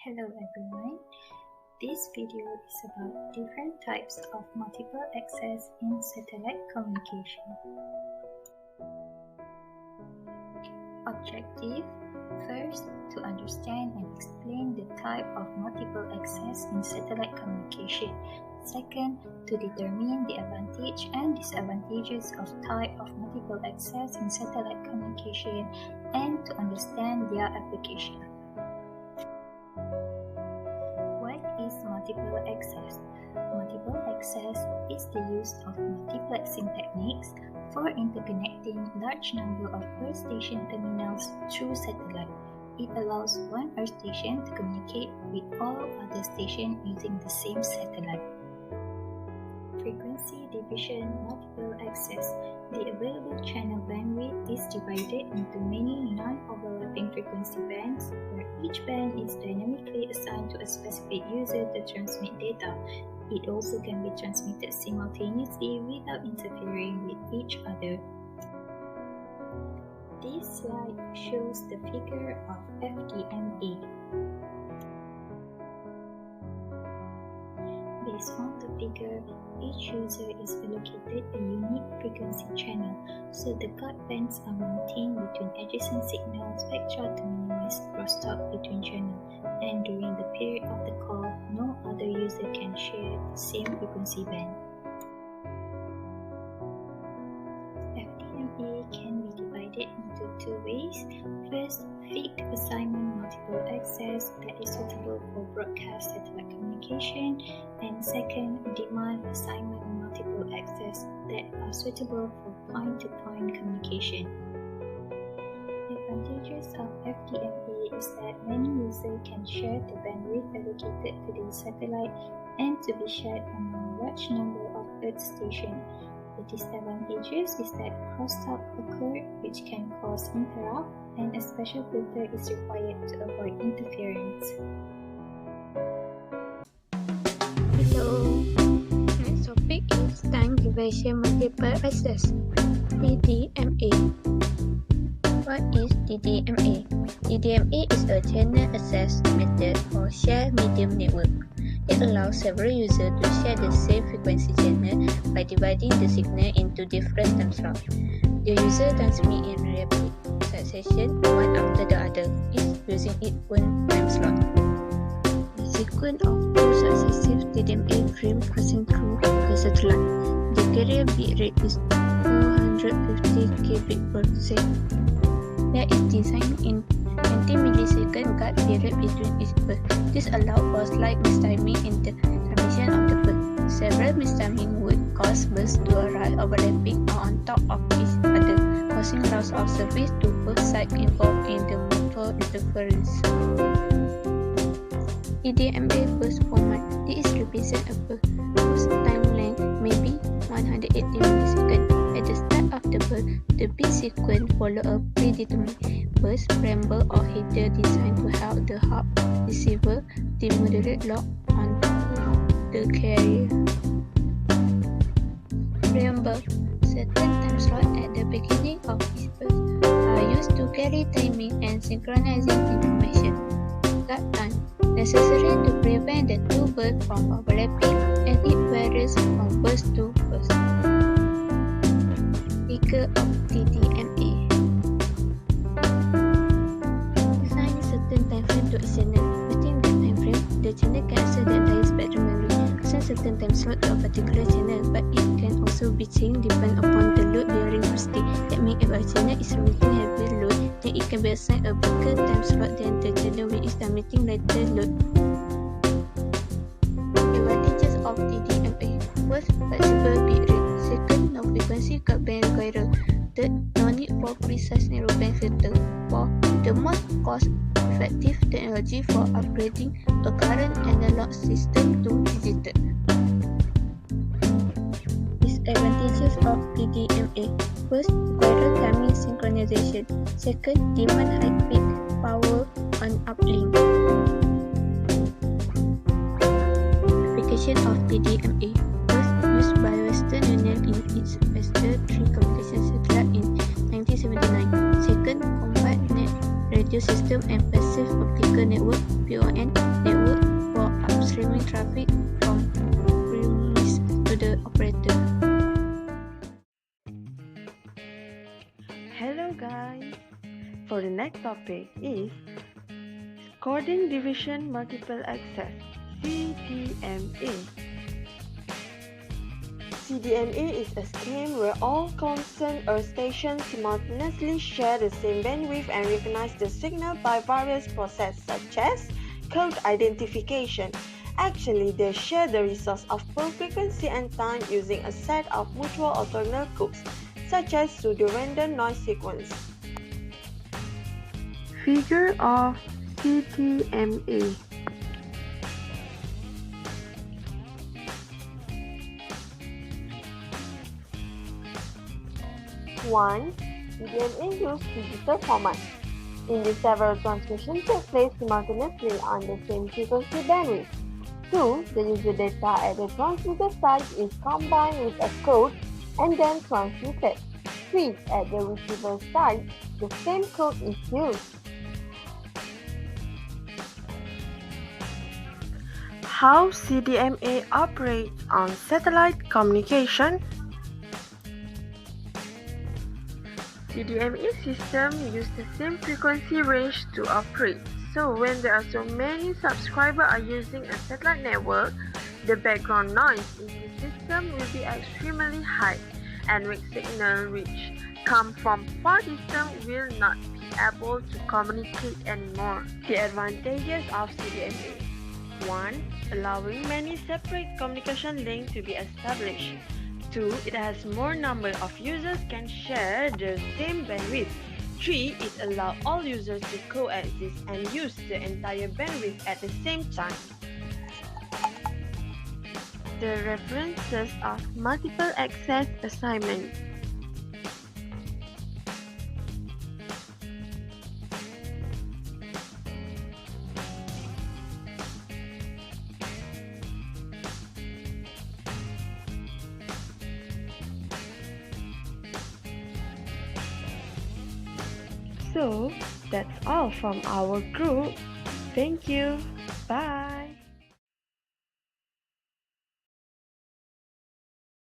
Hello everyone, this video is about different types of multiple access in satellite communication. Objective: first, to understand and explain the type of multiple access in satellite communication. Second, to determine the advantage and disadvantages of type of multiple access in satellite communication and to understand their application. Multiple access. Multiple access is the use of multiplexing techniques for interconnecting large number of earth station terminals through satellite. It allows one earth station to communicate with all other stations using the same satellite. Frequency division multiple access. The available channel bandwidth is divided into many non-overlapping frequency bands, where each band is dynamically assigned to a specific user to transmit data. It also can be transmitted simultaneously without interfering with each other. This slide shows the figure of FDMA. Based on the figure, each user is allocated a unique frequency channel, so the guard bands are maintained between adjacent signal spectra to minimize crosstalk between channels, and during the period of the call, no other user can share the same frequency band. FDMA can be divided into two ways. First, fixed assignment multiple access that is suitable for broadcast satellite communication, and second, demand assignment multiple access that are suitable for point-to-point communication. Advantages of FDMA is that many users can share the bandwidth allocated to the satellite and to be shared among a large number of earth stations. The disadvantages is that crosstalk occurs, which can cause interrupt, and a special filter is required to avoid interference. Hello, next topic is time division multiple access, TDMA. What is TDMA? TDMA is a channel access method for shared medium network. It allows several users to share the same frequency channel by dividing the signal into different time slots. The user transmits in rapid succession, one after the other, each using its own time slot. The sequence of two successive TDMA frames passing through the satellite. The carrier bit rate is 450 kbit per second. There is designed in 20 millisecond guard period between each burst. This allows for slight mistiming in the transmission of the burst. Several mistiming would cause bursts to arise overlapping or on top of each other, causing loss of service to both sides involved in the mutual interference. TDMA burst format. This represents a burst whose time length may be 180 milliseconds. At the start of the burst, the bit sequence follows a predetermined burst preamble or header designed to help the hub receiver demodulate lock onto the carrier. Preamble. Certain time slots at the beginning of each burst are used to carry timing and synchronizing information. Guard time. Necessary to prevent the two bursts from overlapping, and it varies from burst to burst. Figure of TDMA. Assign a certain time frame to each channel. Within that time frame, the channel can access the entire spectrum memory. Assign certain time slot to a particular channel, but it can also be changed depending upon the load during bursting. That means if a channel is emitting heavy load, then it can be assigned a bigger time slot than the channel which is emitting lighter load. Advantages of TDMA. First, flexible bit rate. Second, no frequency cut band required. Third, no need for precise narrowband filter. Fourth, the most cost-effective technology for upgrading a current analog system to digital. Disadvantages of TDMA. First, required timing synchronization. Second, demand high peak power on uplink. Application of TDMA. First, used by Western Union in its Vector 3 communication satellite in 1979. Second, compact net radio system and passive optical network (PON) Coordinating Division Multiple Access (CDMA). CDMA is a scheme where all concerned earth stations simultaneously share the same bandwidth and recognize the signal by various processes such as code identification. Actually, they share the resource of both frequency and time using a set of mutual orthogonal codes, such as pseudo-random noise sequence. Figure of CDMA. One, CDMA uses digital format. In this, several transmissions take place simultaneously on the same frequency bandwidth. 2. The user data at the transmitter side is combined with a code and then transmitted. 3. At the receiver side, the same code is used. How CDMA operates on satellite communication? CDMA system use the same frequency range to operate. So when there are so many subscribers are using a satellite network, the background noise in the system will be extremely high, and when signal which come from far distance will not be able to communicate anymore. The advantages of CDMA: 1. Allowing many separate communication links to be established. 2. It has more number of users can share the same bandwidth. 3. It allows all users to coexist and use the entire bandwidth at the same time. The references of multiple access assignment. So, that's all from our group. Thank you. Bye.